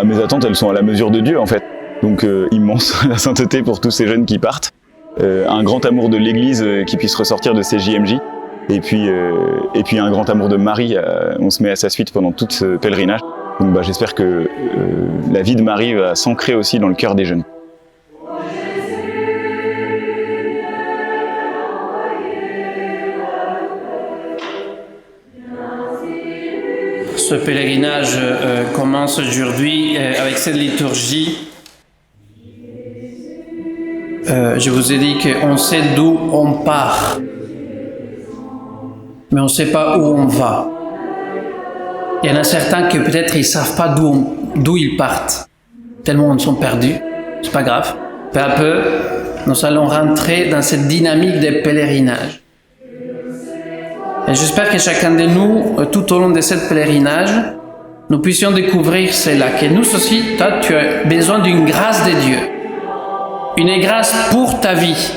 Mes attentes, elles sont à la mesure de Dieu en fait. Donc immense la sainteté pour tous ces jeunes qui partent. Un grand amour de l'Église qui puisse ressortir de ces JMJ. Et puis un grand amour de Marie. On se met à sa suite pendant tout ce pèlerinage. Donc j'espère que la vie de Marie va s'ancrer aussi dans le cœur des jeunes. Ce pèlerinage commence aujourd'hui avec cette liturgie. Je vous ai dit qu'on sait d'où on part, mais on ne sait pas où on va. Il y en a certains qui peut-être ils ne savent pas d'où ils partent, tellement ils sont perdus. C'est pas grave. Peu à peu, nous allons rentrer dans cette dynamique des pèlerinages. Et j'espère que chacun de nous, tout au long de ce pèlerinage, nous puissions découvrir cela, que nous aussi, toi, tu as besoin d'une grâce de Dieu. Une grâce pour ta vie.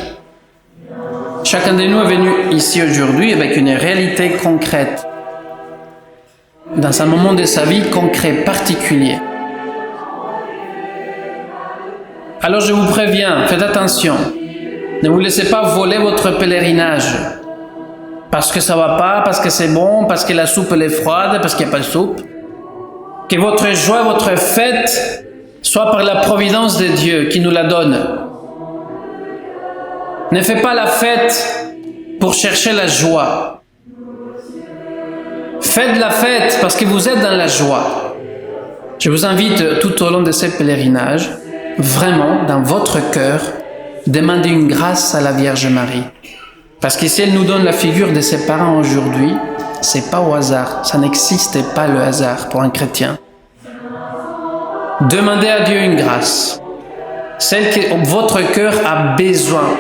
Chacun de nous est venu ici aujourd'hui avec une réalité concrète. Dans un moment de sa vie concret, particulier. Alors je vous préviens, faites attention. Ne vous laissez pas voler votre pèlerinage. Parce que ça va pas, parce que c'est bon, parce que la soupe elle est froide, parce qu'il n'y a pas de soupe. Que votre joie, votre fête soit par la providence de Dieu qui nous la donne. Ne faites pas la fête pour chercher la joie. Faites la fête parce que vous êtes dans la joie. Je vous invite tout au long de ce pèlerinage, vraiment dans votre cœur, demander une grâce à la Vierge Marie. Parce que si elle nous donne la figure de ses parents aujourd'hui, c'est pas au hasard, ça n'existe pas le hasard pour un chrétien. Demandez à Dieu une grâce, celle que votre cœur a besoin.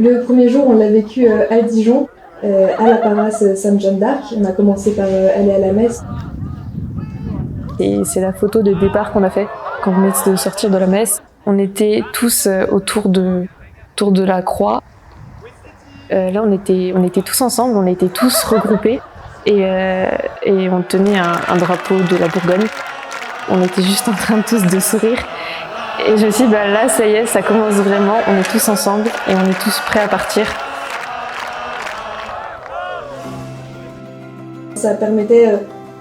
Le premier jour, on l'a vécu à Dijon, à la paroisse Sainte-Jeanne d'Arc. On a commencé par aller à la messe. Et c'est la photo de départ qu'on a fait quand on venait de sortir de la messe. On était tous autour de la croix. Là, on était tous ensemble, on était tous regroupés et on tenait un drapeau de la Bourgogne. On était juste en train tous de sourire. Et je me suis dit, là, ça y est, ça commence vraiment, on est tous ensemble et on est tous prêts à partir. Ça permettait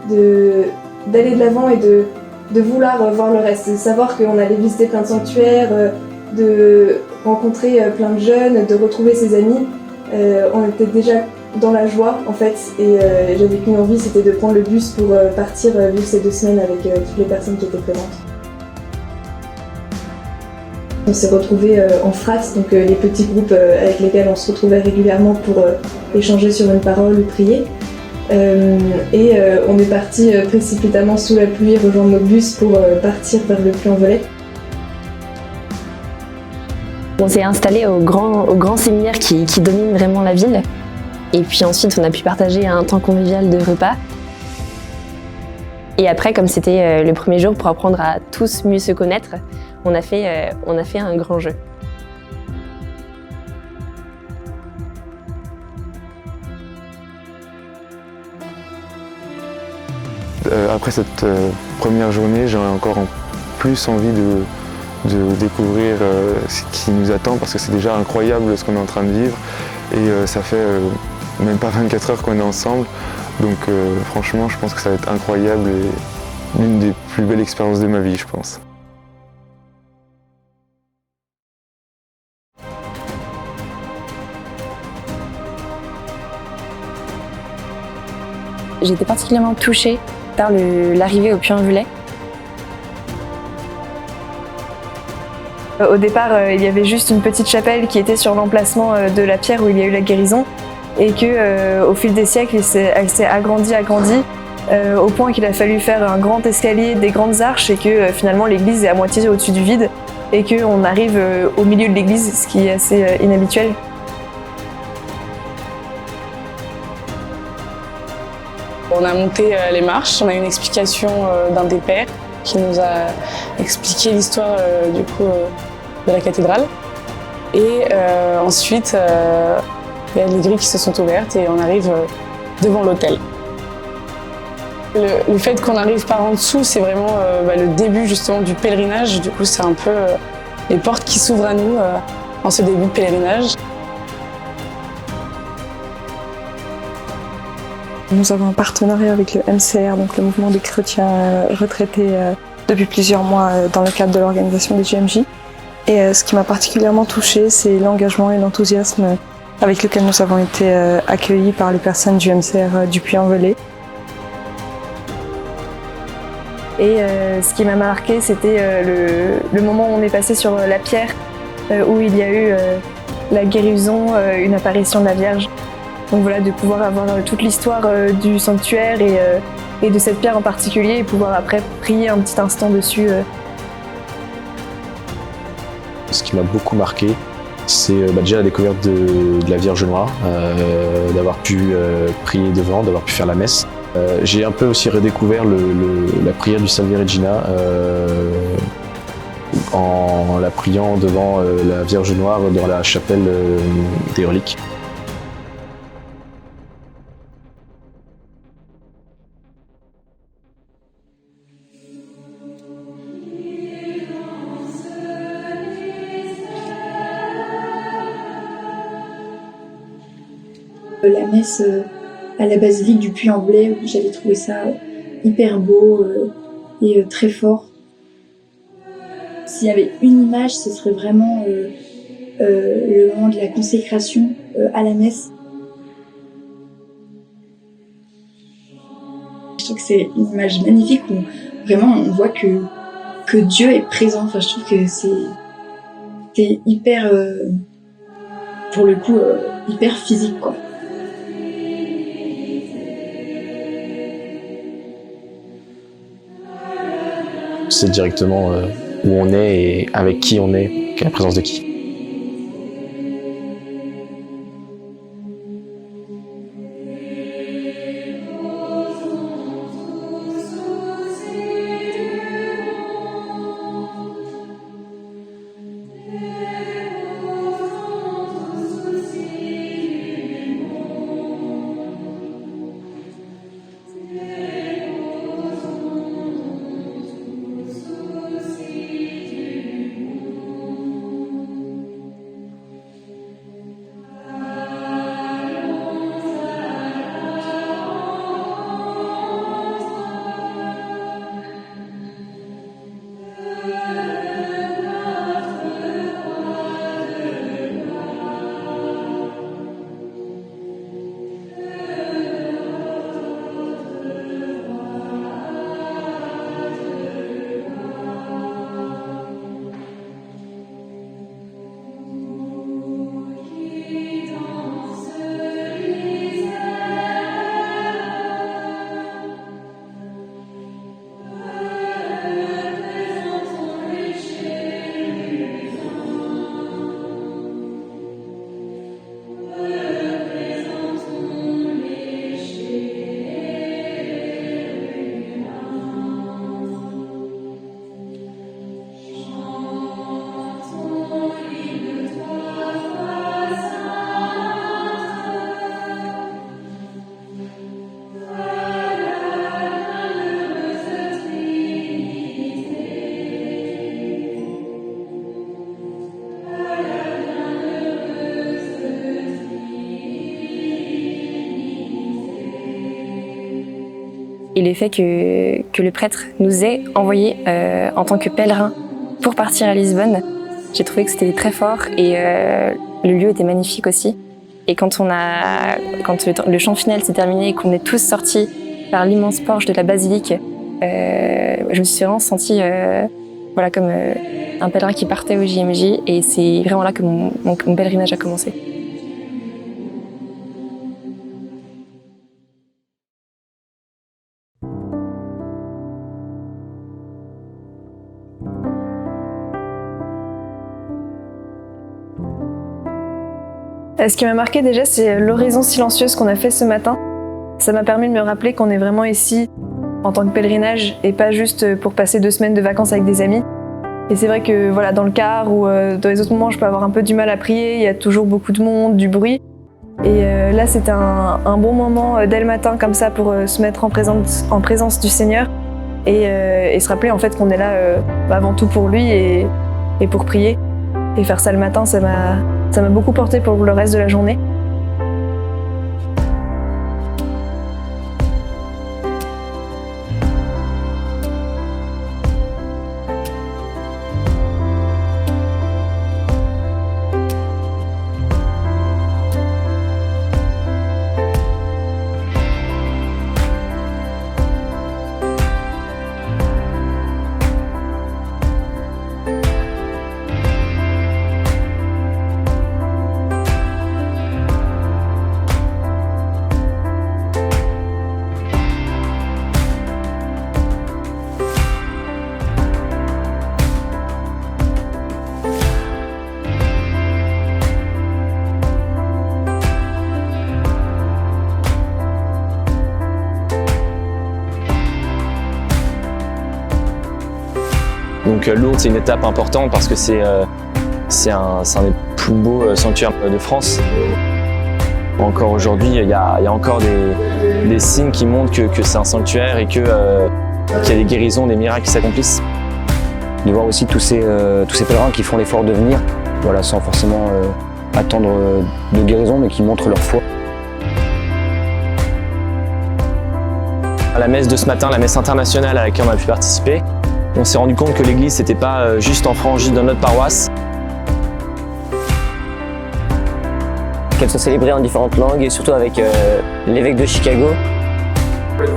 d'aller de l'avant et de vouloir voir le reste, de savoir qu'on allait visiter plein de sanctuaires, de rencontrer plein de jeunes, de retrouver ses amis. On était déjà dans la joie en fait et j'avais qu'une envie, c'était de prendre le bus pour partir vivre ces 2 semaines avec toutes les personnes qui étaient présentes. On s'est retrouvés en fratres, donc les petits groupes avec lesquels on se retrouvait régulièrement pour échanger sur une parole ou prier. On est parti précipitamment sous la pluie rejoindre notre bus pour partir vers le Puy-en-Velay. On s'est installé au grand séminaire qui domine vraiment la ville. Et puis ensuite, on a pu partager un temps convivial de repas. Et après, comme c'était le premier jour pour apprendre à tous mieux se connaître, on a fait un grand jeu. Après cette première journée, j'ai encore plus envie de découvrir ce qui nous attend parce que c'est déjà incroyable ce qu'on est en train de vivre et ça fait même pas 24 heures qu'on est ensemble. Donc franchement, je pense que ça va être incroyable et l'une des plus belles expériences de ma vie, je pense. J'étais particulièrement touchée par l'arrivée au Puy-en-Velay. Au départ, il y avait juste une petite chapelle qui était sur l'emplacement de la pierre où il y a eu la guérison et qu'au fil des siècles, elle s'est agrandie au point qu'il a fallu faire un grand escalier, des grandes arches et que finalement l'église est à moitié au-dessus du vide et qu'on arrive au milieu de l'église, ce qui est assez inhabituel. on a monté les marches, on a eu une explication d'un des pères qui nous a expliqué l'histoire de la cathédrale. Et ensuite, il y a les grilles qui se sont ouvertes et on arrive devant l'autel. Le fait qu'on arrive par en dessous, c'est vraiment le début justement du pèlerinage. Du coup, c'est un peu les portes qui s'ouvrent à nous en ce début de pèlerinage. Nous avons un partenariat avec le MCR, donc le mouvement des chrétiens retraités, depuis plusieurs mois dans le cadre de l'organisation des JMJ. Et ce qui m'a particulièrement touchée, c'est l'engagement et l'enthousiasme avec lequel nous avons été accueillis par les personnes du MCR du Puy-en-Velay. Et ce qui m'a marqué, c'était le moment où on est passé sur la pierre, où il y a eu la guérison, une apparition de la Vierge. Donc voilà, de pouvoir avoir toute l'histoire du sanctuaire et de cette pierre en particulier, et pouvoir après prier un petit instant dessus. Ce qui m'a beaucoup marqué, c'est déjà la découverte de la Vierge Noire, d'avoir pu prier devant, d'avoir pu faire la messe. J'ai un peu aussi redécouvert la prière du Salve Regina en la priant devant la Vierge Noire dans la chapelle des reliques. La messe à la basilique du Puy-en-Velay, j'avais trouvé ça hyper beau et très fort. S'il y avait une image, ce serait vraiment le moment de la consécration à la messe. Je trouve que c'est une image magnifique où vraiment on voit que Dieu est présent. Enfin, je trouve que c'est hyper, pour le coup, hyper physique, quoi. C'est directement où on est et avec qui on est, la présence de qui. Et le fait que le prêtre nous ait envoyés en tant que pèlerins pour partir à Lisbonne, j'ai trouvé que c'était très fort et le lieu était magnifique aussi. Et quand le chant final s'est terminé et qu'on est tous sortis par l'immense porche de la basilique, je me suis vraiment sentie comme un pèlerin qui partait au JMJ, et c'est vraiment là que mon pèlerinage a commencé. Ce qui m'a marqué déjà, c'est l'oraison silencieuse qu'on a fait ce matin. Ça m'a permis de me rappeler qu'on est vraiment ici en tant que pèlerinage et pas juste pour passer 2 semaines de vacances avec des amis. Et c'est vrai que voilà, dans le car ou dans les autres moments, je peux avoir un peu du mal à prier, il y a toujours beaucoup de monde, du bruit. Et là, c'était un bon moment dès le matin comme ça pour se mettre en présence du Seigneur et se rappeler en fait qu'on est là avant tout pour lui et pour prier. Et faire ça le matin, ça m'a beaucoup porté pour le reste de la journée. Donc Lourdes, c'est une étape importante parce que c'est un des plus beaux sanctuaires de France. Encore aujourd'hui, il y a encore des signes qui montrent que c'est un sanctuaire et qu'il y a des guérisons, des miracles qui s'accomplissent. De voir aussi tous ces pèlerins qui font l'effort de venir, voilà, sans forcément attendre de guérison, mais qui montrent leur foi. À la messe de ce matin, la messe internationale à laquelle on a pu participer, on s'est rendu compte que l'église n'était pas juste en France, juste dans notre paroisse. Qu'elle soit célébrée en différentes langues et surtout avec l'évêque de Chicago.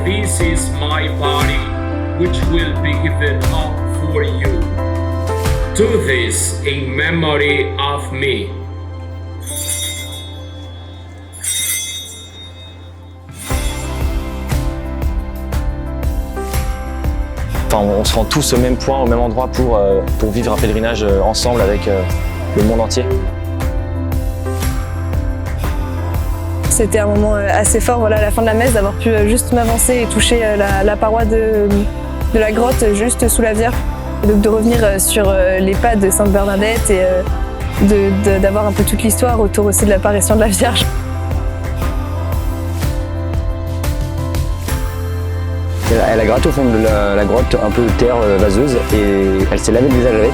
This is my body, which will be given up for you. Do this in memory of me. Enfin, on se rend tous au même point, au même endroit pour vivre un pèlerinage ensemble avec le monde entier. C'était un moment assez fort, voilà, à la fin de la messe, d'avoir pu juste m'avancer et toucher la paroi de la grotte juste sous la Vierge. Et donc de revenir sur les pas de Sainte Bernadette et d'avoir un peu toute l'histoire autour aussi de l'apparition de la Vierge. Elle a gratté au fond de la grotte un peu de terre vaseuse et elle s'est lavée le visage avec.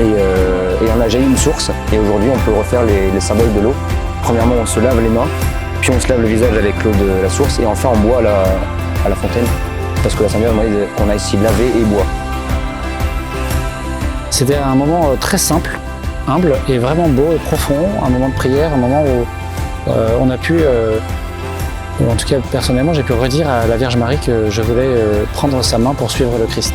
Et on a jailli une source et aujourd'hui on peut refaire les symboles de l'eau. Premièrement on se lave les mains, puis on se lave le visage avec l'eau de la source et enfin on boit à la fontaine parce que la Sainte Vierge m'a dit qu'on a ici laver et boire. C'était un moment très simple, humble et vraiment beau et profond, un moment de prière, un moment où on a pu, ou en tout cas personnellement, j'ai pu redire à la Vierge Marie que je voulais prendre sa main pour suivre le Christ.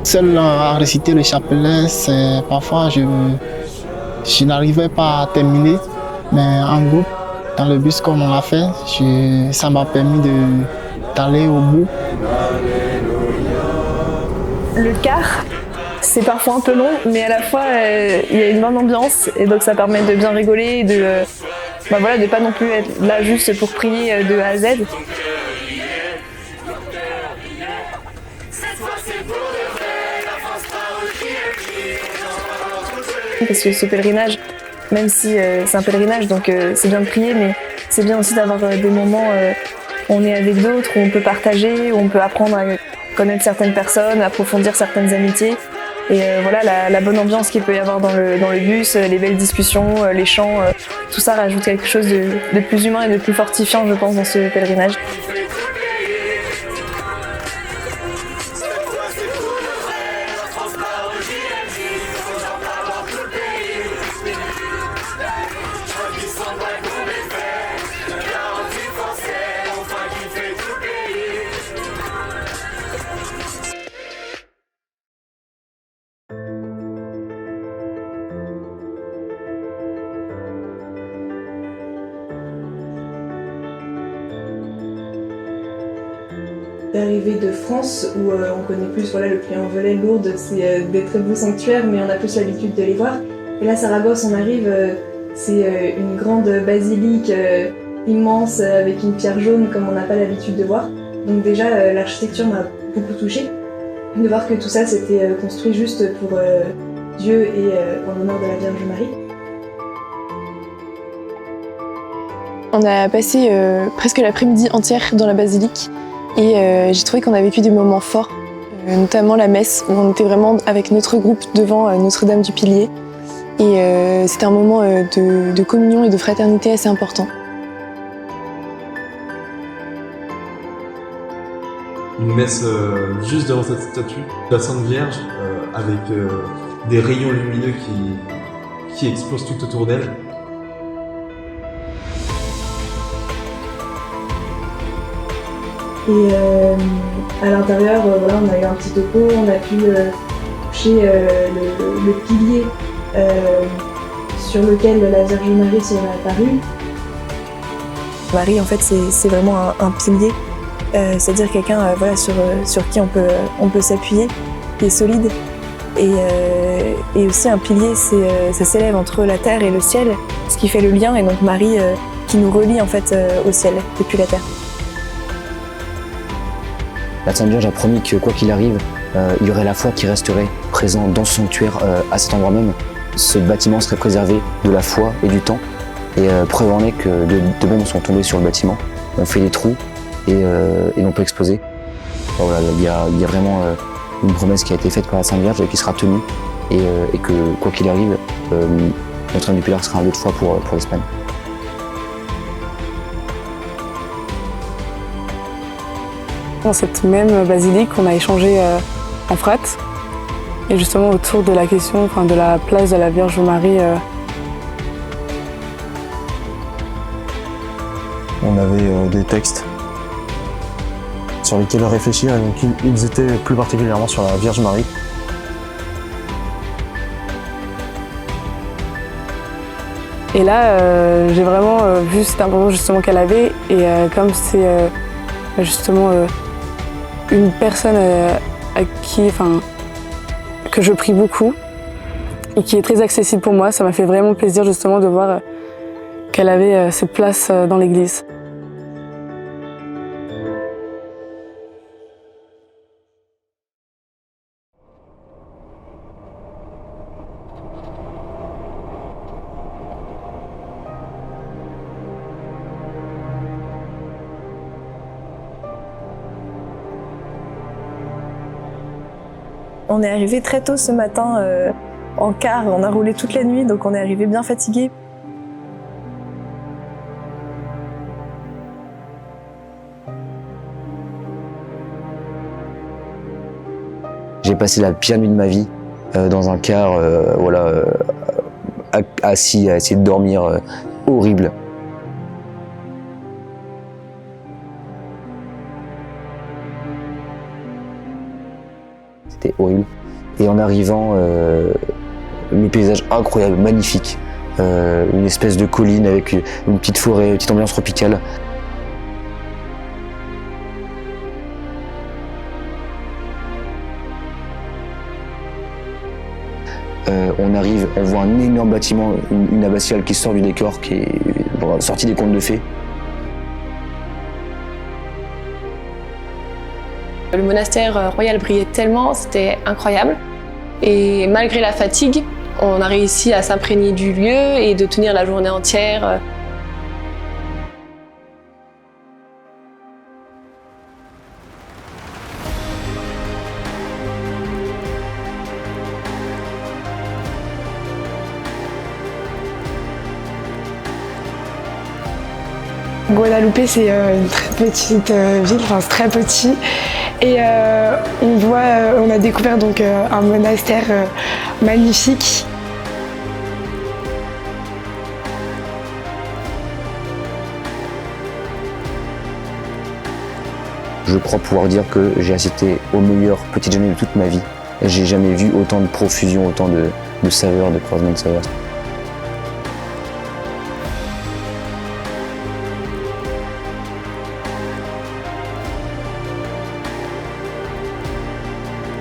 Seul à réciter le chapelet, parfois je n'arrivais pas à terminer, mais en groupe, dans le bus comme on l'a fait, ça m'a permis d'aller au bout. Le car, c'est parfois un peu long, mais à la fois il y a une bonne ambiance et donc ça permet de bien rigoler et de pas non plus être là juste pour prier de A à Z. Parce que ce pèlerinage, même si c'est un pèlerinage, donc c'est bien de prier, mais c'est bien aussi d'avoir des moments où on est avec d'autres, où on peut partager, où on peut apprendre à connaître certaines personnes, approfondir certaines amitiés. Et voilà, la bonne ambiance qu'il peut y avoir dans le bus, les belles discussions, les chants, tout ça rajoute quelque chose de plus humain et de plus fortifiant, je pense, dans ce pèlerinage. d'arrivée de France, où on connaît plus le Puy-en-Velay, Lourdes, c'est des très beaux sanctuaires, mais on a plus l'habitude de les voir. Et là, Saragosse, on arrive, c'est une grande basilique immense avec une pierre jaune comme on n'a pas l'habitude de voir. Donc déjà, l'architecture m'a beaucoup touchée. De voir que tout ça, c'était construit juste pour Dieu et en l'honneur de la Vierge Marie. On a passé presque l'après-midi entière dans la basilique et j'ai trouvé qu'on a vécu des moments forts, notamment la messe où on était vraiment avec notre groupe devant Notre-Dame du Pilier et c'était un moment de communion et de fraternité assez important. Une messe juste devant cette statue de la Sainte Vierge avec des rayons lumineux qui explosent tout autour d'elle. Et à l'intérieur, on a eu un petit topo, on a pu toucher le pilier sur lequel la Vierge Marie serait apparue. Marie, en fait, c'est vraiment un pilier, c'est-à-dire quelqu'un sur qui on peut s'appuyer, qui est solide. Et aussi un pilier, ça s'élève entre la terre et le ciel, ce qui fait le lien, et donc Marie qui nous relie en fait au ciel depuis la terre. La Sainte Vierge a promis que quoi qu'il arrive, il y aurait la foi qui resterait présente dans ce sanctuaire à cet endroit même. Ce bâtiment serait préservé de la foi et du temps. Et preuve en est que de bombes sont tombées sur le bâtiment. On fait des trous et on peut exploser. Voilà, il y a vraiment une promesse qui a été faite par la Sainte Vierge et qui sera tenue. Et que quoi qu'il arrive, Notre-Dame du Pilar sera un lieu de foi pour l'Espagne. Dans cette même basilique, on a échangé en frates. Et justement autour de la question, de la place de la Vierge Marie. On avait des textes sur lesquels réfléchir, et donc ils étaient plus particulièrement sur la Vierge Marie. Et là, j'ai vraiment vu cette importance justement qu'elle avait. Et comme c'est justement une personne que je prie beaucoup et qui est très accessible pour moi, ça m'a fait vraiment plaisir justement de voir qu'elle avait cette place dans l'église. On est arrivé très tôt ce matin en car, on a roulé toute la nuit, donc on est arrivé bien fatigué. J'ai passé la pire nuit de ma vie dans un car, assis à essayer de dormir, horrible. C'était horrible. Et en arrivant, mes paysages incroyables, magnifiques. Une espèce de colline avec une petite forêt, une petite ambiance tropicale. On arrive, on voit un énorme bâtiment, une abbatiale qui sort du décor, qui est sortie des contes de fées. Le monastère royal brillait tellement, c'était incroyable. Et malgré la fatigue, on a réussi à s'imprégner du lieu et de tenir la journée entière. Guadalupe, c'est une très petite ville, c'est très petit. Et on a découvert donc un monastère magnifique. Je crois pouvoir dire que j'ai assisté au meilleur petit déjeuner de toute ma vie. J'ai jamais vu autant de profusion, autant de saveurs, de croisements de saveurs.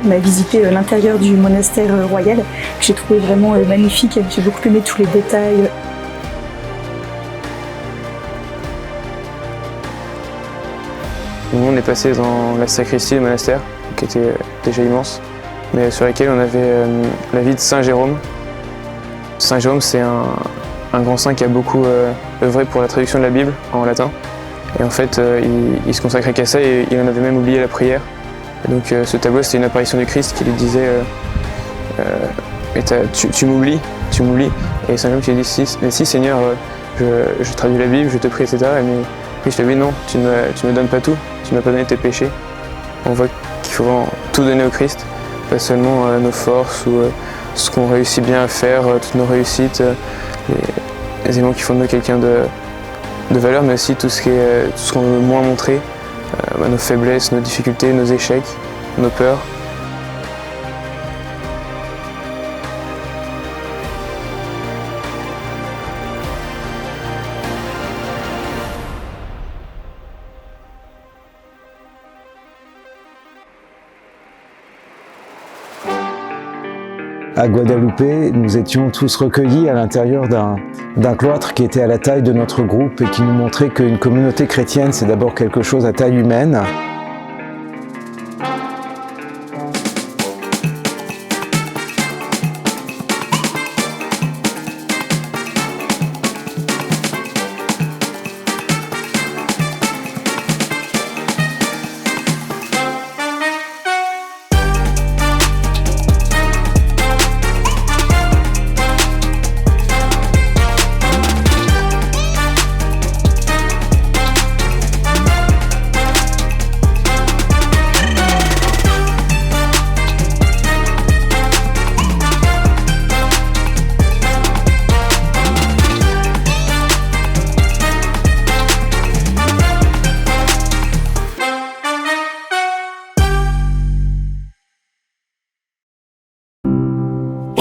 On a visité l'intérieur du monastère royal, que j'ai trouvé vraiment magnifique. J'ai beaucoup aimé tous les détails. Nous, on est passé dans la sacristie du monastère, qui était déjà immense, mais sur laquelle on avait la vie de Saint Jérôme. Saint Jérôme, c'est un grand saint qui a beaucoup œuvré pour la traduction de la Bible en latin. Et en fait, il se consacrait qu'à ça et il en avait même oublié la prière. Et donc ce tableau, c'était une apparition du Christ qui lui disait tu m'oublies. Et Saint Jérôme qui lui dit mais si Seigneur, je traduis la Bible, je te prie, etc. Mais Christ lui dit non, tu ne me donnes pas tout, tu ne m'as pas donné tes péchés. On voit qu'il faut vraiment tout donner au Christ, pas seulement nos forces ou ce qu'on réussit bien à faire, toutes nos réussites, les éléments qui font de nous quelqu'un de valeur, mais aussi tout ce qu'on veut moins montrer, nos faiblesses, nos difficultés, nos échecs, nos peurs. À Guadeloupe, nous étions tous recueillis à l'intérieur d'un cloître qui était à la taille de notre groupe et qui nous montrait qu'une communauté chrétienne, c'est d'abord quelque chose à taille humaine.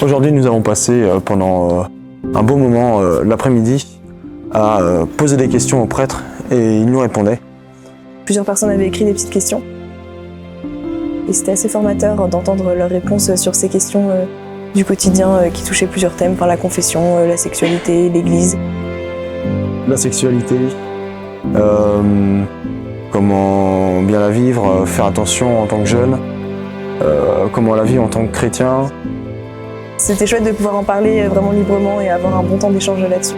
Aujourd'hui, nous avons passé pendant un beau moment l'après-midi à poser des questions aux prêtres et ils nous répondaient. Plusieurs personnes avaient écrit des petites questions et c'était assez formateur d'entendre leurs réponses sur ces questions du quotidien qui touchaient plusieurs thèmes, la confession, la sexualité, l'église. La sexualité, comment bien la vivre, faire attention en tant que jeune, comment la vivre en tant que chrétien. C'était chouette de pouvoir en parler vraiment librement et avoir un bon temps d'échange là-dessus.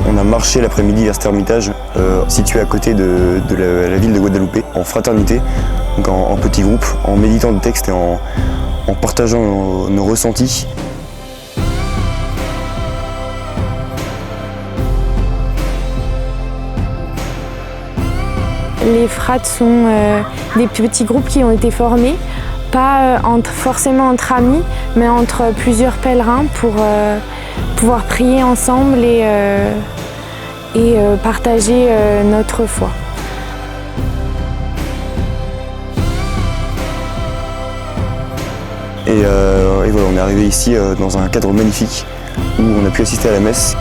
On a marché l'après-midi vers cet ermitage situé à côté de la ville de Guadeloupe, en fraternité, donc en petits groupes, en méditant le texte et en partageant nos ressentis. Les fratres sont des petits groupes qui ont été formés, pas forcément entre amis, mais entre plusieurs pèlerins pour pouvoir prier ensemble et partager notre foi. Et voilà, on est arrivé ici dans un cadre magnifique où on a pu assister à la messe.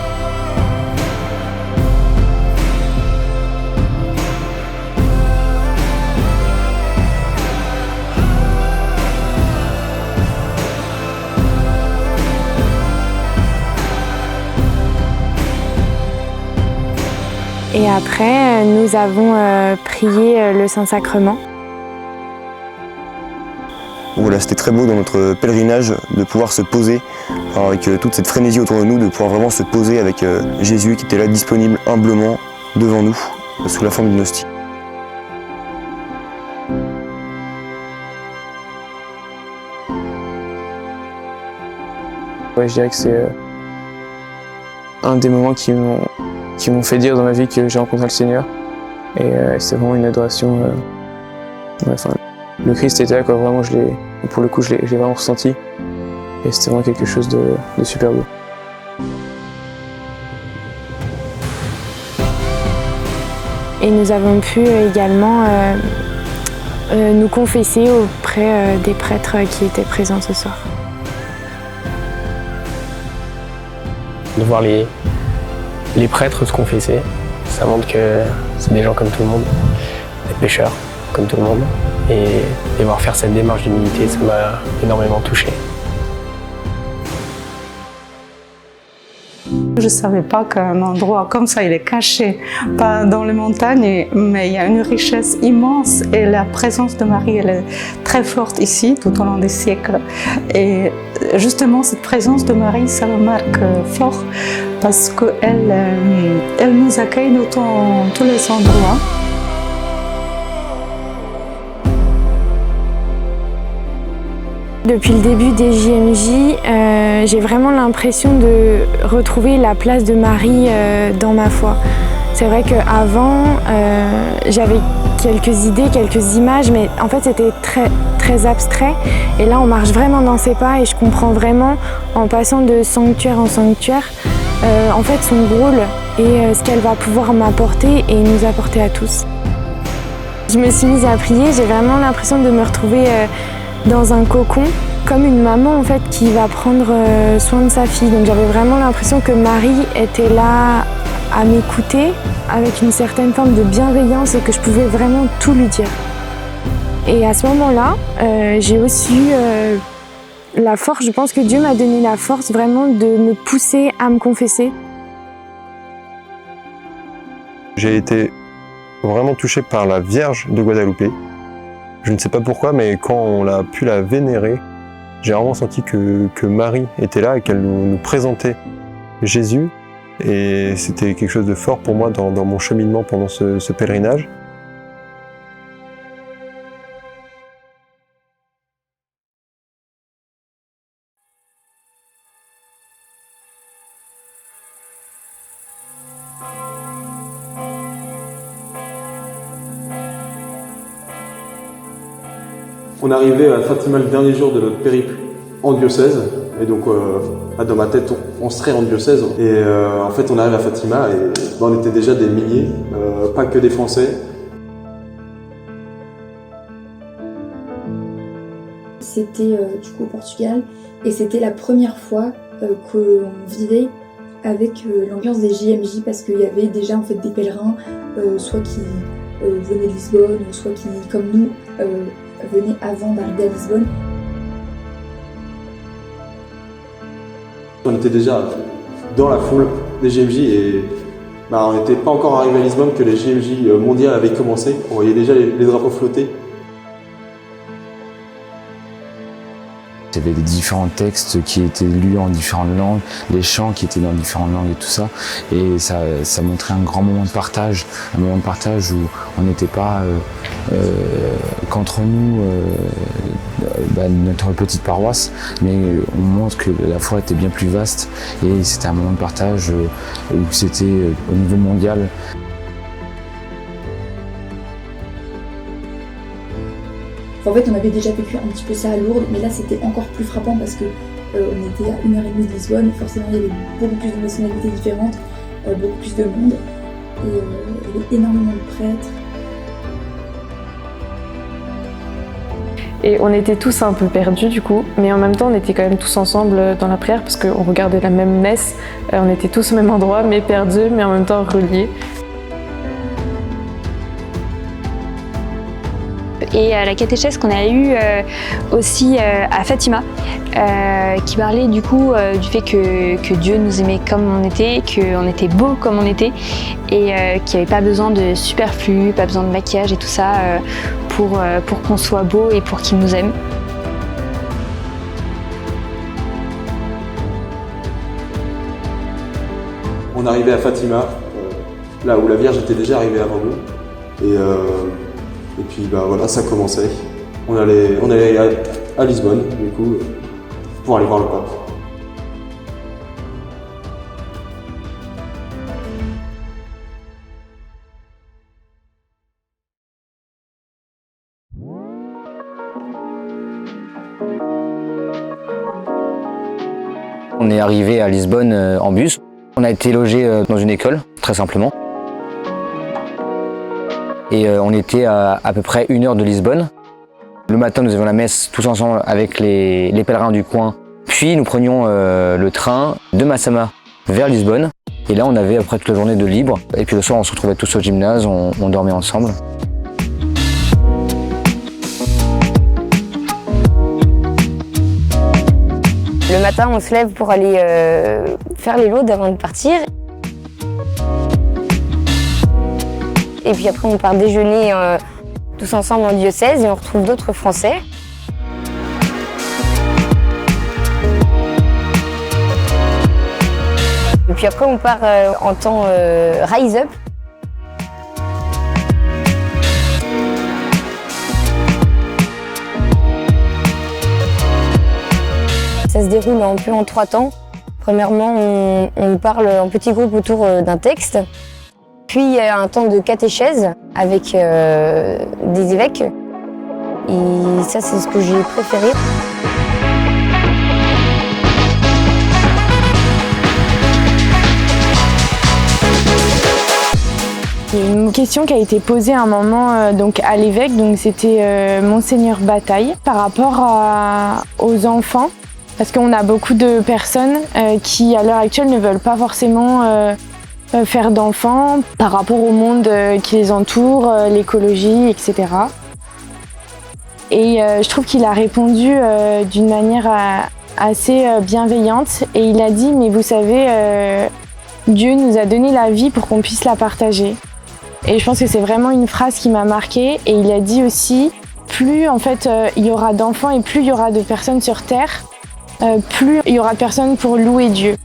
Et après, nous avons prié le Saint-Sacrement. Voilà, c'était très beau dans notre pèlerinage de pouvoir se poser, avec toute cette frénésie autour de nous, de pouvoir vraiment se poser avec Jésus qui était là disponible humblement devant nous, sous la forme d'une hostie. Ouais, je dirais que c'est un des moments qui m'ont fait dire dans ma vie que j'ai rencontré le Seigneur. Et c'est vraiment une adoration. Le Christ était là, quoi. Vraiment, pour le coup, je l'ai vraiment ressenti. Et c'était vraiment quelque chose de super beau. Et nous avons pu également nous confesser auprès des prêtres qui étaient présents ce soir. De voir les prêtres se confesser, ça montre que c'est des gens comme tout le monde, des pécheurs comme tout le monde. Et les voir faire cette démarche d'humilité, ça m'a énormément touché. Je ne savais pas qu'un endroit comme ça, il est caché, pas dans les montagnes, mais il y a une richesse immense et la présence de Marie, elle est très forte ici, tout au long des siècles. Et justement, cette présence de Marie, ça me marque fort parce qu'elle nous accueille dans tous les endroits. Depuis le début des JMJ, j'ai vraiment l'impression de retrouver la place de Marie dans ma foi. C'est vrai qu'avant, j'avais quelques idées, quelques images, mais en fait c'était très abstrait. Et là, on marche vraiment dans ses pas et je comprends vraiment, en passant de sanctuaire en sanctuaire, en fait son rôle et ce qu'elle va pouvoir m'apporter et nous apporter à tous. Je me suis mise à prier, j'ai vraiment l'impression de me retrouver dans un cocon, comme une maman en fait qui va prendre soin de sa fille. Donc j'avais vraiment l'impression que Marie était là à m'écouter avec une certaine forme de bienveillance et que je pouvais vraiment tout lui dire. Et à ce moment-là, j'ai aussi eu la force, je pense que Dieu m'a donné la force vraiment de me pousser à me confesser. J'ai été vraiment touché par la Vierge de Guadalupe. Je ne sais pas pourquoi, mais quand on a pu la vénérer, j'ai vraiment senti que Marie était là et qu'elle nous présentait Jésus. Et c'était quelque chose de fort pour moi dans mon cheminement pendant ce pèlerinage. On est arrivé à Fatima le dernier jour de notre périple en diocèse. Et donc, dans ma tête, on serait en diocèse. Et en fait, on arrive à Fatima et on était déjà des milliers, pas que des Français. C'était du coup au Portugal et c'était la première fois qu'on vivait avec l'ambiance des JMJ parce qu'il y avait déjà en fait des pèlerins, soit qui venaient de Lisbonne, soit qui, comme nous, venaient avant d'arriver à Lisbonne. On était déjà dans la foule des JMJ et on n'était pas encore arrivé à Lisbonne que les JMJ mondiales avaient commencé. On voyait déjà les drapeaux flotter. Il y avait des différents textes qui étaient lus en différentes langues, les chants qui étaient dans différentes langues et tout ça. Et ça montrait un grand moment de partage, un moment de partage où on n'était pas qu'entre nous, notre petite paroisse, mais on montre que la foi était bien plus vaste et c'était un moment de partage où c'était au niveau mondial. En fait, on avait déjà vécu un petit peu ça à Lourdes, mais là c'était encore plus frappant parce que on était à 1h30 de Lisbonne, et forcément il y avait beaucoup plus de nationalités différentes, beaucoup plus de monde, et il y avait énormément de prêtres. Et on était tous un peu perdus du coup, mais en même temps on était quand même tous ensemble dans la prière parce qu'on regardait la même messe, on était tous au même endroit, mais perdus, mais en même temps reliés. Et la catéchèse qu'on a eue aussi à Fatima, qui parlait du coup du fait que Dieu nous aimait comme on était, qu'on était beau comme on était, et qu'il n'y avait pas besoin de superflu, pas besoin de maquillage et tout ça pour qu'on soit beau et pour qu'il nous aime. On arrivait à Fatima, là où la Vierge était déjà arrivée avant nous. Et puis voilà, ça commençait. On allait à Lisbonne, du coup, pour aller voir le pape. On est arrivé à Lisbonne en bus. On a été logé dans une école, très simplement. Et on était à peu près 1 heure de Lisbonne. Le matin, nous avions la messe tous ensemble avec les pèlerins du coin. Puis nous prenions le train de Massama vers Lisbonne. Et là, on avait après toute la journée de libre. Et puis le soir, on se retrouvait tous au gymnase, on dormait ensemble. Le matin, on se lève pour aller faire les laudes avant de partir. Et puis après, on part déjeuner tous ensemble en diocèse et on retrouve d'autres Français. Et puis après, on part en temps Rise Up. Ça se déroule un peu en 3 temps. Premièrement, on parle en petit groupe autour d'un texte. Puis il y a un temps de catéchèse avec des évêques. Et ça, c'est ce que j'ai préféré. Il y a une question qui a été posée à un moment donc à l'évêque, donc c'était Monseigneur Bataille, par rapport aux enfants. Parce qu'on a beaucoup de personnes qui, à l'heure actuelle, ne veulent pas forcément faire d'enfants par rapport au monde qui les entoure, l'écologie, etc. Et je trouve qu'il a répondu d'une manière assez bienveillante. Et il a dit, mais vous savez, Dieu nous a donné la vie pour qu'on puisse la partager. Et je pense que c'est vraiment une phrase qui m'a marquée. Et il a dit aussi, plus en fait il y aura d'enfants et plus il y aura de personnes sur Terre, plus il y aura de personnes pour louer Dieu.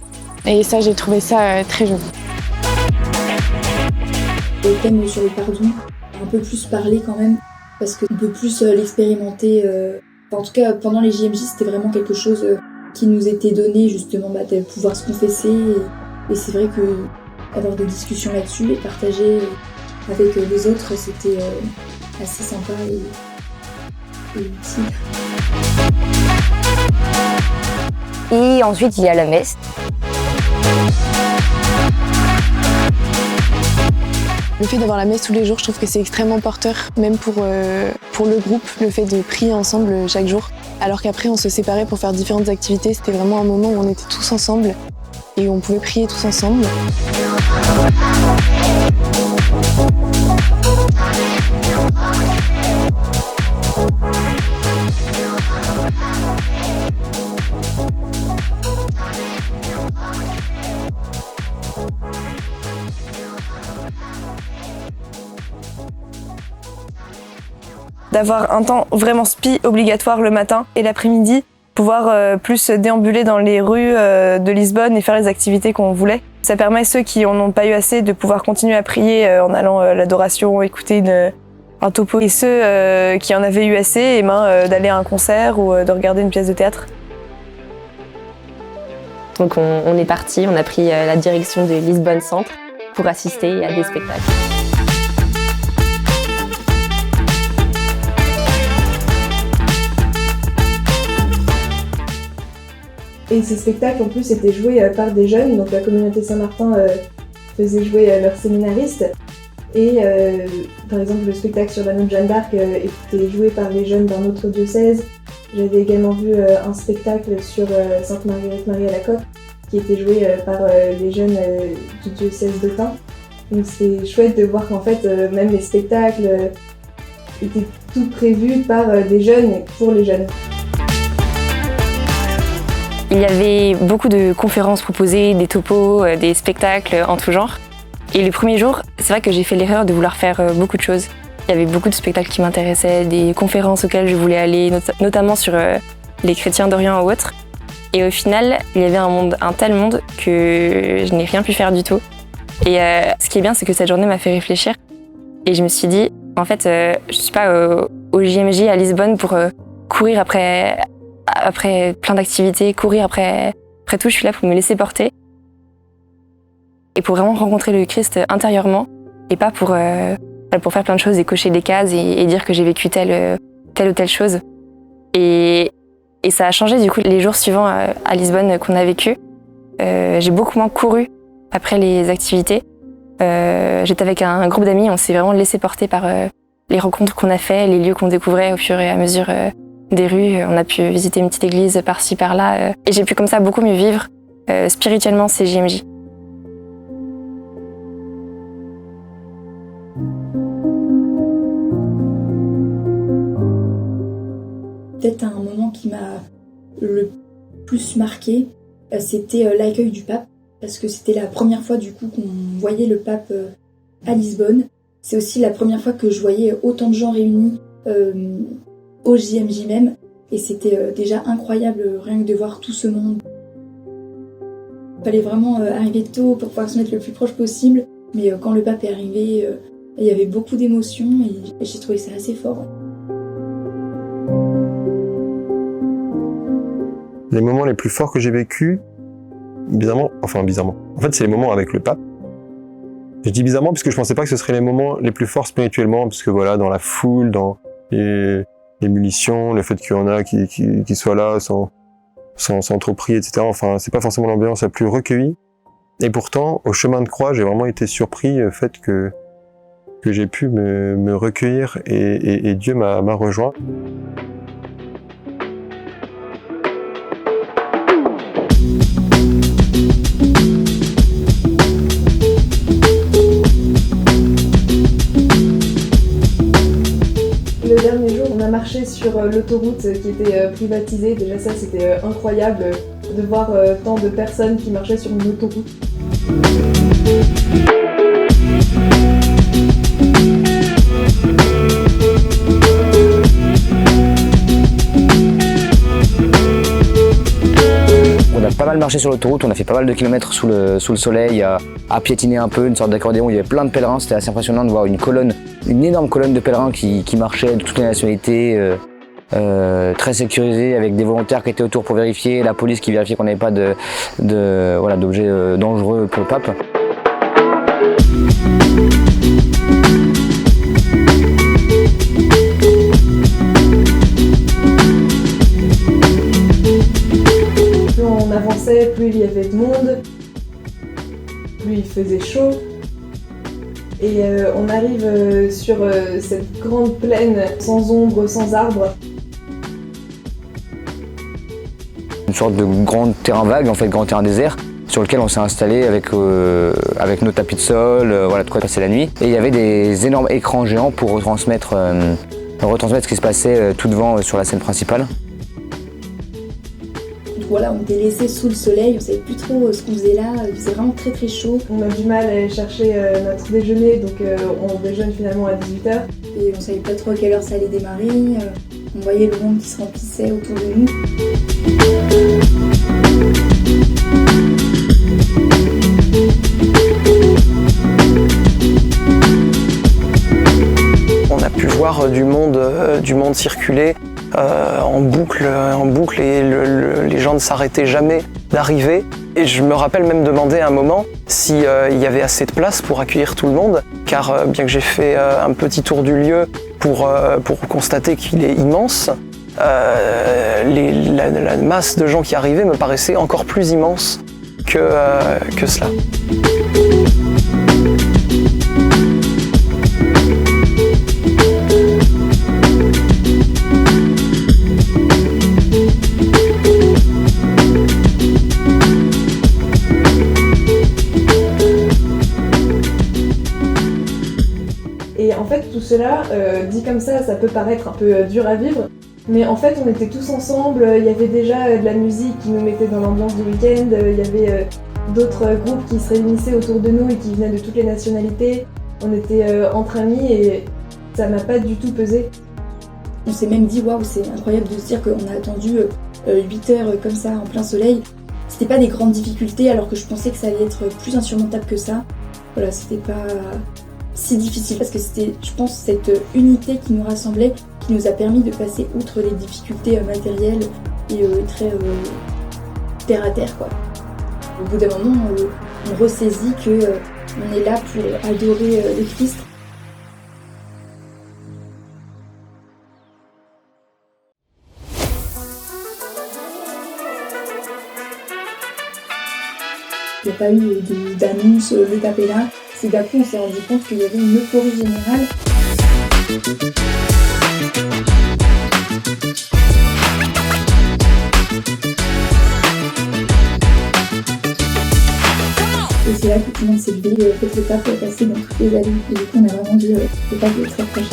Et ça, j'ai trouvé ça très joli. Le thème sur le pardon, un peu plus parler quand même, parce qu'on peut plus l'expérimenter. En tout cas, pendant les JMJ, c'était vraiment quelque chose qui nous était donné, justement, de pouvoir se confesser. Et c'est vrai que avoir des discussions là-dessus et partager avec les autres, c'était assez sympa et utile. Et ensuite, il y a la messe. Le fait d'avoir la messe tous les jours, je trouve que c'est extrêmement porteur, même pour le groupe, le fait de prier ensemble chaque jour. Alors qu'après, on se séparait pour faire différentes activités. C'était vraiment un moment où on était tous ensemble et on pouvait prier tous ensemble. D'avoir un temps vraiment spi obligatoire le matin et l'après-midi, pouvoir plus déambuler dans les rues de Lisbonne et faire les activités qu'on voulait. Ça permet à ceux qui en ont pas eu assez de pouvoir continuer à prier en allant à l'adoration, écouter un topo. Et ceux qui en avaient eu assez, d'aller à un concert ou de regarder une pièce de théâtre. Donc on est parti, on a pris la direction de Lisbonne Centre pour assister à des spectacles. Et ces spectacles, en plus, étaient joués par des jeunes. Donc la communauté Saint-Martin faisait jouer leurs séminaristes. Et par exemple, le spectacle sur l'anneau de Jeanne d'Arc était joué par les jeunes d'un autre diocèse. J'avais également vu un spectacle sur Sainte Marguerite Marie à la Coque qui était joué par les jeunes du diocèse d'Autun. Donc c'est chouette de voir qu'en fait, même les spectacles étaient tout prévus par des jeunes et pour les jeunes. Il y avait beaucoup de conférences proposées, des topos, des spectacles en tout genre. Et le premier jour, c'est vrai que j'ai fait l'erreur de vouloir faire beaucoup de choses. Il y avait beaucoup de spectacles qui m'intéressaient, des conférences auxquelles je voulais aller, notamment sur les chrétiens d'Orient ou autres. Et au final, il y avait un tel monde que je n'ai rien pu faire du tout. Et ce qui est bien, c'est que cette journée m'a fait réfléchir. Et je me suis dit, en fait, je suis pas au JMJ à Lisbonne pour courir après plein d'activités, courir après tout, je suis là pour me laisser porter et pour vraiment rencontrer le Christ intérieurement et pas pour faire plein de choses et cocher des cases et dire que j'ai vécu telle ou telle chose. Et ça a changé du coup les jours suivants à Lisbonne qu'on a vécu. J'ai beaucoup moins couru après les activités J'étais avec un groupe d'amis, on s'est vraiment laissé porter par les rencontres qu'on a fait, les lieux qu'on découvrait au fur et à mesure des rues. On a pu visiter une petite église par-ci, par-là. Et j'ai pu comme ça beaucoup mieux vivre spirituellement ces JMJ. Peut-être un moment qui m'a le plus marqué, c'était l'accueil du pape, parce que c'était la première fois du coup qu'on voyait le pape à Lisbonne. C'est aussi la première fois que je voyais autant de gens réunis au JMJ même, et c'était déjà incroyable rien que de voir tout ce monde. Il fallait vraiment arriver tôt pour pouvoir se mettre le plus proche possible, mais quand le pape est arrivé, il y avait beaucoup d'émotions et j'ai trouvé ça assez fort. Les moments les plus forts que j'ai vécus, bizarrement, en fait c'est les moments avec le pape. Je dis bizarrement parce que je pensais pas que ce seraient les moments les plus forts spirituellement, parce que voilà, dans la foule, dans les munitions, le fait qu'il y en a qui soient là sans trop prier, etc. Enfin, c'est pas forcément l'ambiance la plus recueillie. Et pourtant, au chemin de croix, j'ai vraiment été surpris au fait que j'ai pu me recueillir et Dieu m'a rejoint. Le dernier jour, on a marché sur l'autoroute qui était privatisée. Déjà ça, c'était incroyable de voir tant de personnes qui marchaient sur une autoroute. On a pas mal marché sur l'autoroute, on a fait pas mal de kilomètres sous le soleil, à piétiner un peu, une sorte d'accordéon. Il y avait plein de pèlerins, c'était assez impressionnant de voir une énorme colonne de pèlerins qui marchaient de toutes les nationalités, très sécurisés, avec des volontaires qui étaient autour pour vérifier, la police qui vérifiait qu'on n'avait pas d'objets dangereux pour le pape. Plus on avançait, plus il y avait de monde, plus il faisait chaud. Et on arrive sur cette grande plaine sans ombre, sans arbres. Une sorte de grand terrain vague, en fait, grand terrain désert, sur lequel on s'est installé avec nos tapis de sol, voilà, de quoi passer la nuit. Et il y avait des énormes écrans géants pour retransmettre ce qui se passait tout devant sur la scène principale. Voilà, on était laissés sous le soleil, on savait plus trop ce qu'on faisait là, il faisait vraiment très très chaud. On a du mal à aller chercher notre déjeuner, donc on déjeune finalement à 18h. Et on savait pas trop à quelle heure ça allait démarrer, on voyait le monde qui se remplissait autour de nous. On a pu voir du monde circuler en boucle et les gens ne s'arrêtaient jamais d'arriver. Et je me rappelle même demander à un moment s'il y avait assez de place pour accueillir tout le monde, car bien que j'ai fait un petit tour du lieu pour constater qu'il est immense, la masse de gens qui arrivaient me paraissait encore plus immense que cela. Et en fait, tout cela, dit comme ça peut paraître un peu dur à vivre. Mais en fait, on était tous ensemble, il y avait déjà de la musique qui nous mettait dans l'ambiance du week-end, il y avait d'autres groupes qui se réunissaient autour de nous et qui venaient de toutes les nationalités. On était entre amis et ça m'a pas du tout pesé. On s'est même dit, waouh, c'est incroyable de se dire qu'on a attendu 8 heures comme ça en plein soleil. C'était pas des grandes difficultés alors que je pensais que ça allait être plus insurmontable que ça. Voilà, c'était pas si difficile parce que c'était, je pense, cette unité qui nous rassemblait qui nous a permis de passer outre les difficultés matérielles et très terre à terre, quoi. Au bout d'un moment, on ressaisit que on est là pour adorer le Christ. Il n'y a pas eu d'annonce, le pape est là. c'est d'un coup on s'est rendu compte qu'il y avait une euphorie générale. Et c'est là que tout le monde s'est levé, le pape est passé dans toutes les allées, et du coup on a vraiment vu le pape est très proche.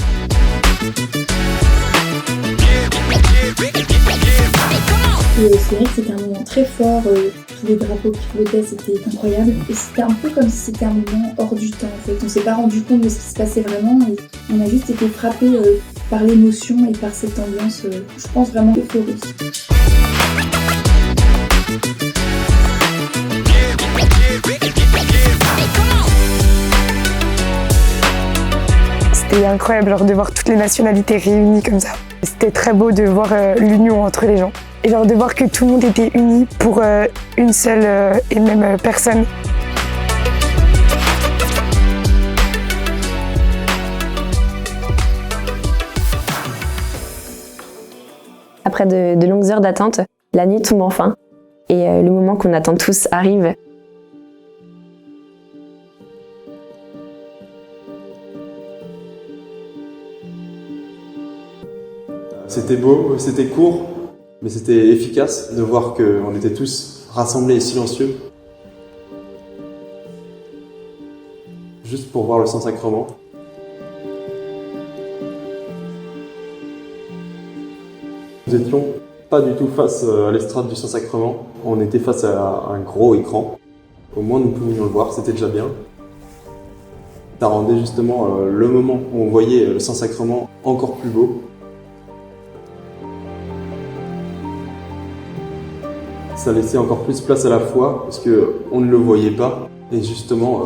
Et c'est vrai que c'était un moment très fort, tous les drapeaux qui flottaient, c'était incroyable. Et c'était un peu comme si c'était un moment hors du temps en fait. On s'est pas rendu compte de ce qui se passait vraiment et on a juste été frappés par l'émotion et par cette ambiance, je pense vraiment euphorique. C'était incroyable genre, de voir toutes les nationalités réunies comme ça. C'était très beau de voir l'union entre les gens. Et genre de voir que tout le monde était uni pour une seule et même personne. Après de longues heures d'attente, la nuit tombe enfin et le moment qu'on attend tous arrive. C'était beau, c'était court, mais c'était efficace de voir qu'on était tous rassemblés et silencieux. Juste pour voir le Saint-Sacrement. Nous étions pas du tout face à l'estrade du Saint-Sacrement, on était face à un gros écran. Au moins nous pouvions le voir, c'était déjà bien. Ça rendait justement le moment où on voyait le Saint-Sacrement encore plus beau. Ça laissait encore plus place à la foi parce qu'on ne le voyait pas et justement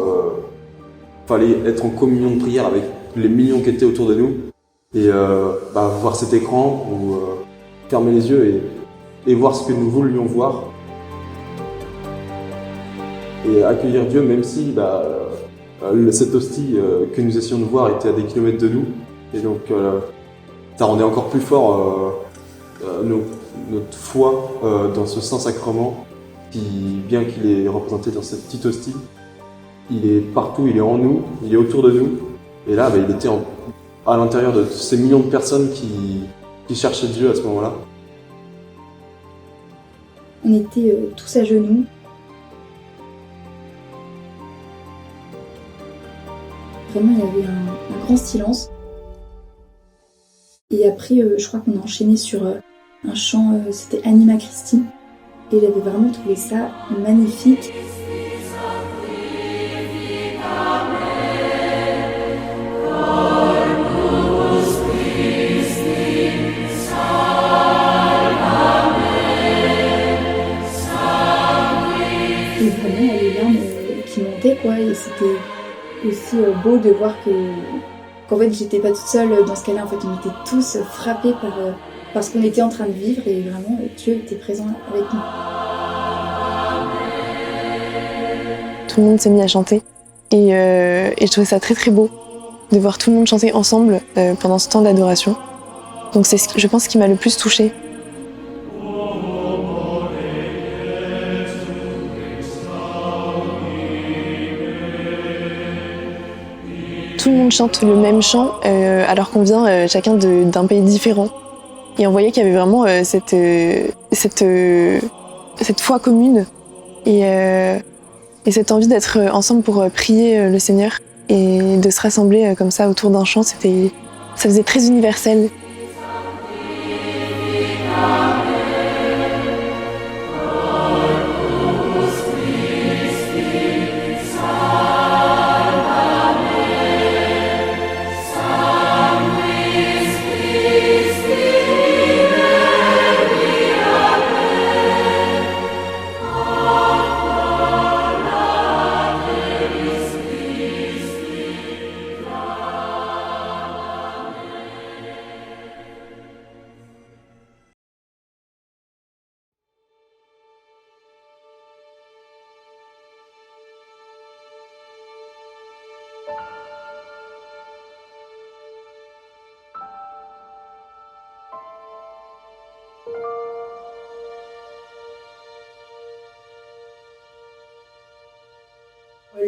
fallait être en communion de prière avec les millions qui étaient autour de nous et voir cet écran ou fermer les yeux et voir ce que nous voulions voir et accueillir Dieu même si cette hostie que nous essayons de voir était à des kilomètres de nous et donc ça rendait encore plus fort notre foi dans ce Saint-Sacrement qui, bien qu'il est représenté dans cette petite hostie, il est partout, il est en nous, il est autour de nous. Et là, il était à l'intérieur de ces millions de personnes qui cherchaient Dieu à ce moment-là. On était tous à genoux. Vraiment, il y avait un grand silence. Et après, je crois qu'on a enchaîné sur un chant, c'était Anima Christi, et j'avais vraiment trouvé ça magnifique. Et vraiment les larmes qui montaient quoi, et c'était aussi beau de voir qu'en fait j'étais pas toute seule dans ce cas-là, en fait on était tous frappés par ce qu'on était en train de vivre et vraiment Dieu était présent avec nous. Tout le monde s'est mis à chanter et je trouvais ça très très beau de voir tout le monde chanter ensemble pendant ce temps d'adoration. Donc c'est je pense ce qui m'a le plus touchée. Tout le monde chante le même chant alors qu'on vient chacun d'un pays différent. Et on voyait qu'il y avait vraiment cette foi commune et cette envie d'être ensemble pour prier le Seigneur et de se rassembler comme ça autour d'un chant, ça faisait très universel.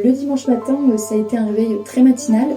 Le dimanche matin, ça a été un réveil très matinal.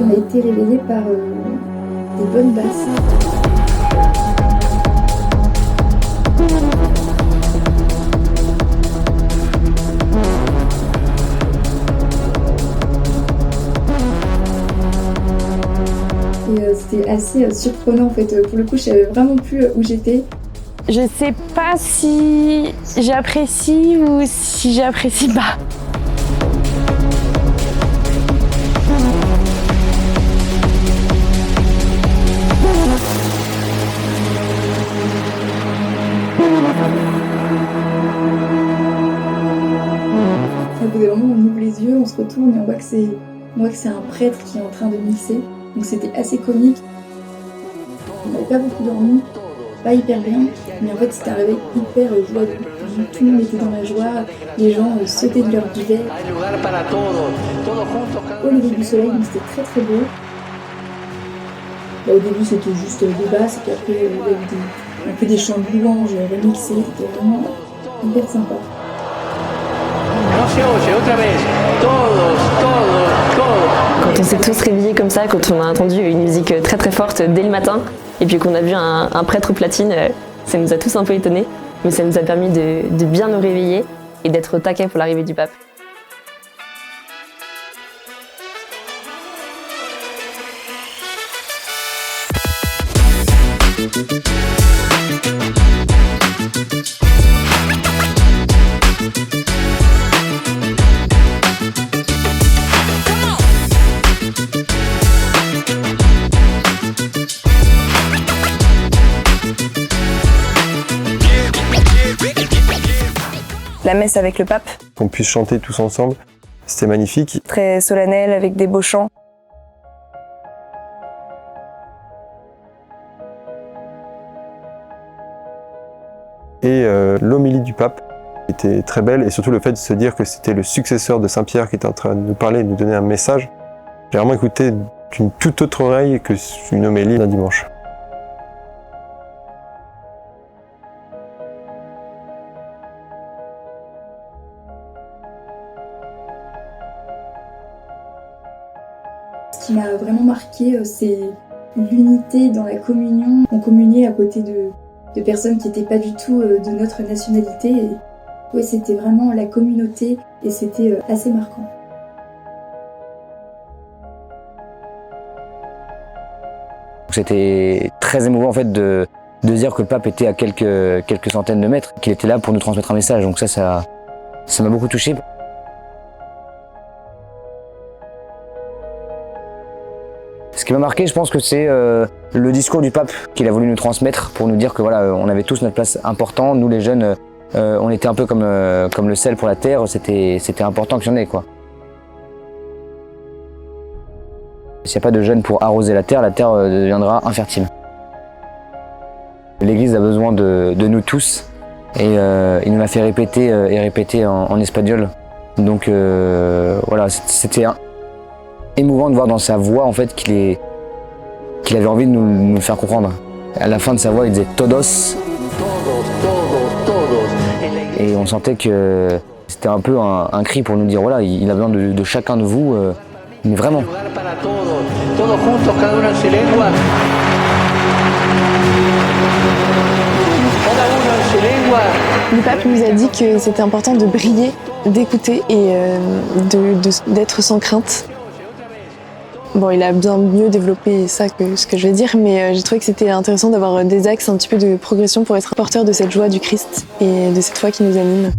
On a été réveillés par des bonnes basses. Et c'était assez surprenant en fait. Pour le coup, je savais vraiment plus où j'étais. Je sais pas si j'apprécie ou si j'apprécie pas. Au bout d'un moment, on ouvre les yeux, on se retourne et on voit que c'est un prêtre qui est en train de mixer. Donc c'était assez comique. On n'avait pas beaucoup dormi, pas hyper bien, mais en fait c'était un réveil hyper joyeux. Tout le monde était dans la joie, les gens sautaient de leur duvet. Au lever du soleil, donc c'était très très beau. Au début c'était juste des basses, et puis après il y avait un peu des chants de louanges remixés, c'était vraiment hyper sympa. Quand on s'est tous réveillés comme ça, quand on a entendu une musique très très forte dès le matin, et puis qu'on a vu un prêtre platine, ça nous a tous un peu étonnés, mais ça nous a permis de bien nous réveiller et d'être au taquet pour l'arrivée du pape. La messe avec le pape. Qu'on puisse chanter tous ensemble, c'était magnifique. Très solennel, avec des beaux chants. Et l'homélie du pape était très belle, et surtout le fait de se dire que c'était le successeur de Saint-Pierre qui était en train de nous parler, de nous donner un message. J'ai vraiment écouté d'une toute autre oreille que une homélie d'un dimanche. Ce qui m'a vraiment marqué, c'est l'unité dans la communion. On communiait à côté de personnes qui n'étaient pas du tout de notre nationalité. Et ouais, c'était vraiment la communauté et c'était assez marquant. C'était très émouvant en fait de dire que le pape était à quelques centaines de mètres, qu'il était là pour nous transmettre un message. Donc ça m'a beaucoup touché. Ce qui m'a marqué, je pense que c'est le discours du pape qu'il a voulu nous transmettre pour nous dire que voilà, on avait tous notre place importante. Nous les jeunes, on était un peu comme le sel pour la terre. C'était important qu'il y en ait quoi. S'il n'y a pas de jeunes pour arroser la terre deviendra infertile. L'Église a besoin de nous tous et il nous l'a fait répéter et répéter en espagnol. Donc voilà, c'était émouvant de voir dans sa voix en fait qu'il avait envie de nous le faire comprendre. À la fin de sa voix, il disait todos. Et on sentait que c'était un peu un cri pour nous dire voilà, il a besoin de chacun de vous, mais vraiment. Le pape nous a dit que c'était important de briller, d'écouter et d'être sans crainte. Bon, il a bien mieux développé ça que ce que je vais dire, mais j'ai trouvé que c'était intéressant d'avoir des axes un petit peu de progression pour être porteur de cette joie du Christ et de cette foi qui nous anime.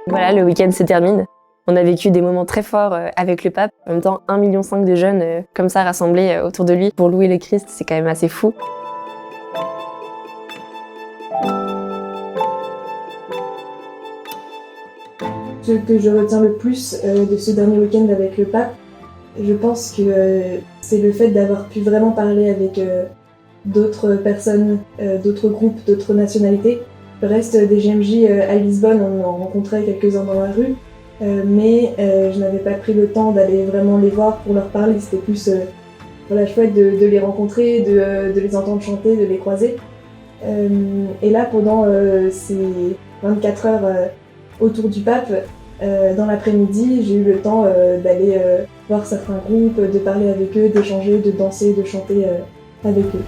Voilà, le week-end se termine. On a vécu des moments très forts avec le pape. En même temps, 1,5 million de jeunes comme ça rassemblés autour de lui pour louer le Christ, c'est quand même assez fou. Ce que je retiens le plus de ce dernier week-end avec le pape, je pense que c'est le fait d'avoir pu vraiment parler avec d'autres personnes, d'autres groupes, d'autres nationalités. Le reste des GMJ à Lisbonne, on en rencontrait quelques-uns dans la rue, mais je n'avais pas pris le temps d'aller vraiment les voir pour leur parler. C'était plus voilà, chouette de les rencontrer, de les entendre chanter, de les croiser. Et là, pendant ces 24 heures autour du pape, dans l'après-midi, j'ai eu le temps d'aller voir certains groupes, de parler avec eux, d'échanger, de danser, de chanter avec eux.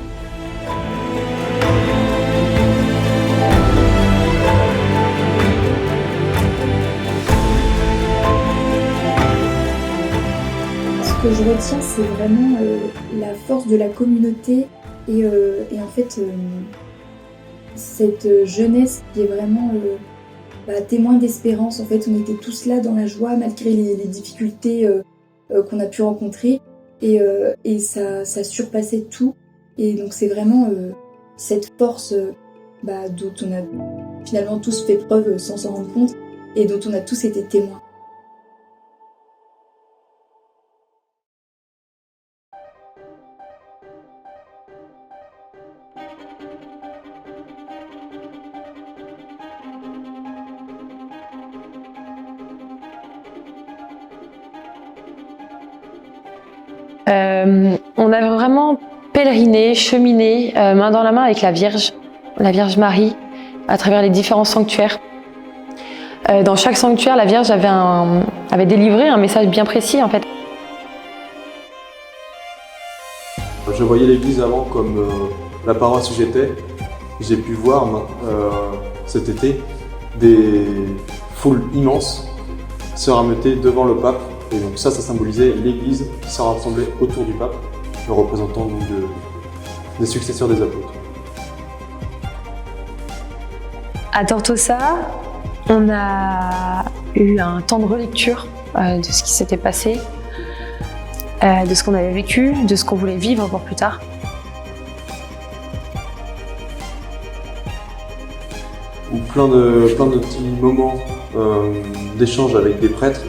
Ce que je retiens, c'est vraiment la force de la communauté et en fait cette jeunesse qui est vraiment témoin d'espérance. En fait, on était tous là dans la joie malgré les difficultés qu'on a pu rencontrer et ça surpassait tout. Et donc c'est vraiment cette force dont on a finalement tous fait preuve sans s'en rendre compte et dont on a tous été témoins. On a vraiment pèleriné, cheminé, main dans la main avec la Vierge Marie, à travers les différents sanctuaires. Dans chaque sanctuaire, la Vierge avait délivré un message bien précis en fait. Je voyais l'église avant comme la paroisse où j'étais. J'ai pu voir cet été des foules immenses se rameuter devant le pape. Et donc ça symbolisait l'église qui s'est rassemblée autour du pape, le représentant donc des successeurs des apôtres. À Tortosa, on a eu un temps de relecture de ce qui s'était passé, de ce qu'on avait vécu, de ce qu'on voulait vivre pour plus tard. Ou plein de petits moments d'échange avec des prêtres,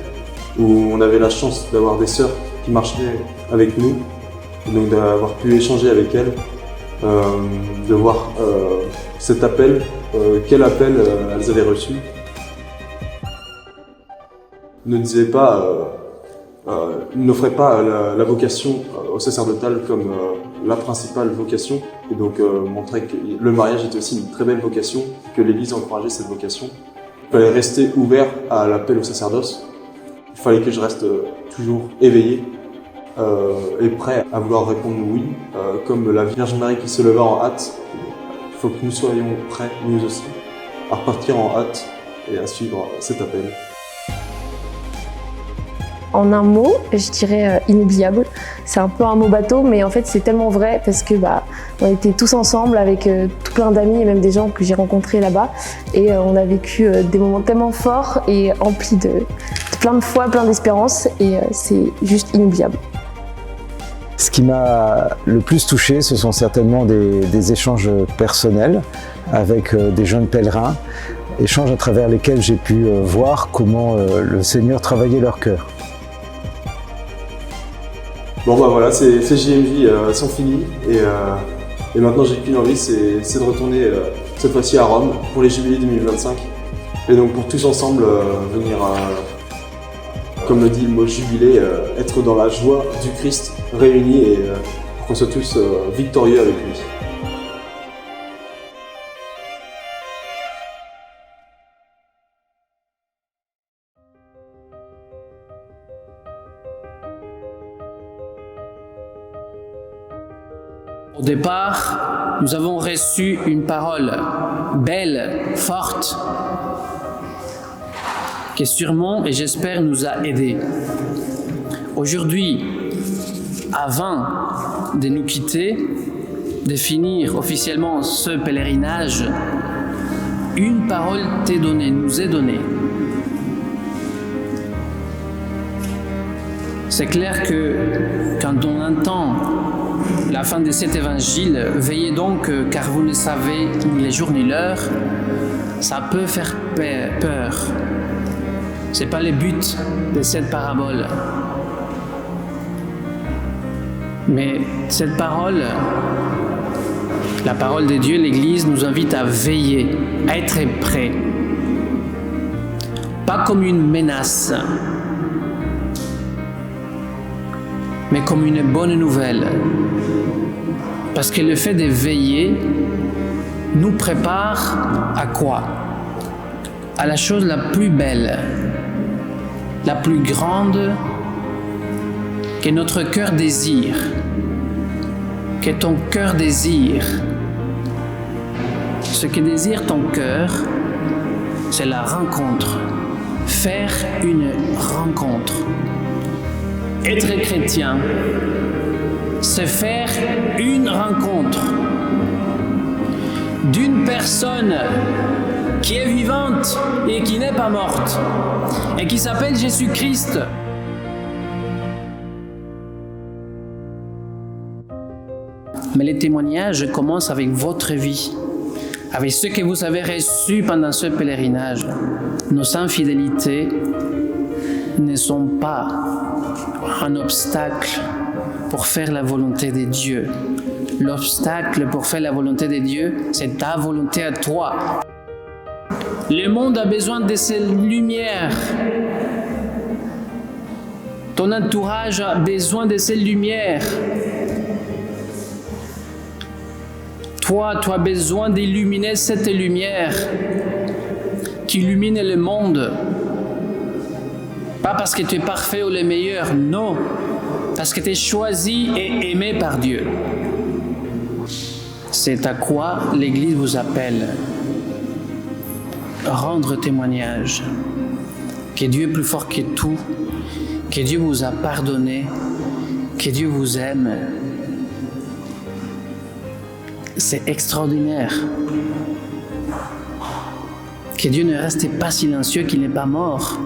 où on avait la chance d'avoir des sœurs qui marchaient avec nous, et donc d'avoir pu échanger avec elles, de voir cet appel, quel appel elles avaient reçu. Ne disait pas, n'offrait pas la vocation au sacerdotal comme la principale vocation, et donc montrait que le mariage était aussi une très belle vocation, que l'Église encourageait cette vocation. Il fallait rester ouvert à l'appel au sacerdoce. Il fallait que je reste toujours éveillé et prêt à vouloir répondre oui, comme la Vierge Marie qui se leva en hâte. Il faut que nous soyons prêts, nous aussi, à repartir en hâte et à suivre cet appel. En un mot, je dirais inoubliable. C'est un peu un mot bateau, mais en fait c'est tellement vrai parce que on était tous ensemble avec tout plein d'amis et même des gens que j'ai rencontrés là-bas et on a vécu des moments tellement forts et emplis de plein de foi, plein d'espérance et c'est juste inoubliable. Ce qui m'a le plus touché, ce sont certainement des échanges personnels avec des jeunes pèlerins, échanges à travers lesquels j'ai pu voir comment le Seigneur travaillait leur cœur. Bon voilà, ces JMJ sont finis et maintenant j'ai qu'une envie, c'est de retourner cette fois-ci à Rome pour les jubilés 2025 et donc pour tous ensemble venir comme le dit le mot jubilé, être dans la joie du Christ réuni et pour qu'on soit tous victorieux avec lui. Au départ, nous avons reçu une parole belle, forte, qui sûrement, et j'espère, nous a aidés. Aujourd'hui, avant de nous quitter, de finir officiellement ce pèlerinage, une parole t'est donnée, nous est donnée. C'est clair que quand on entend la fin de cet évangile, veillez donc car vous ne savez ni les jours ni l'heure, ça peut faire peur. C'est pas le but de cette parabole. Mais cette parole, la parole de Dieu, l'Église nous invite à veiller, à être prêts. Pas comme une menace, mais comme une bonne nouvelle. Parce que le fait de veiller nous prépare à quoi? À la chose la plus belle, la plus grande que notre cœur désire, que ton cœur désire. Ce que désire ton cœur, c'est la rencontre. Faire une rencontre. Être chrétien, c'est faire une rencontre d'une personne qui est vivante et qui n'est pas morte et qui s'appelle Jésus-Christ. Mais les témoignages commencent avec votre vie, avec ce que vous avez reçu pendant ce pèlerinage. Nos infidélités ne sont pas un obstacle pour faire la volonté de Dieu. L'obstacle pour faire la volonté de Dieu, c'est ta volonté à toi. Le monde a besoin de ces lumières. Ton entourage a besoin de ces lumières. Toi, tu as besoin d'illuminer cette lumière qui illumine le monde. Pas parce que tu es parfait ou le meilleur, non. Parce que tu es choisi et aimé par Dieu. C'est à quoi l'Église vous appelle. Rendre témoignage. Que Dieu est plus fort que tout. Que Dieu vous a pardonné. Que Dieu vous aime. C'est extraordinaire. Que Dieu ne reste pas silencieux, qu'il n'est pas mort.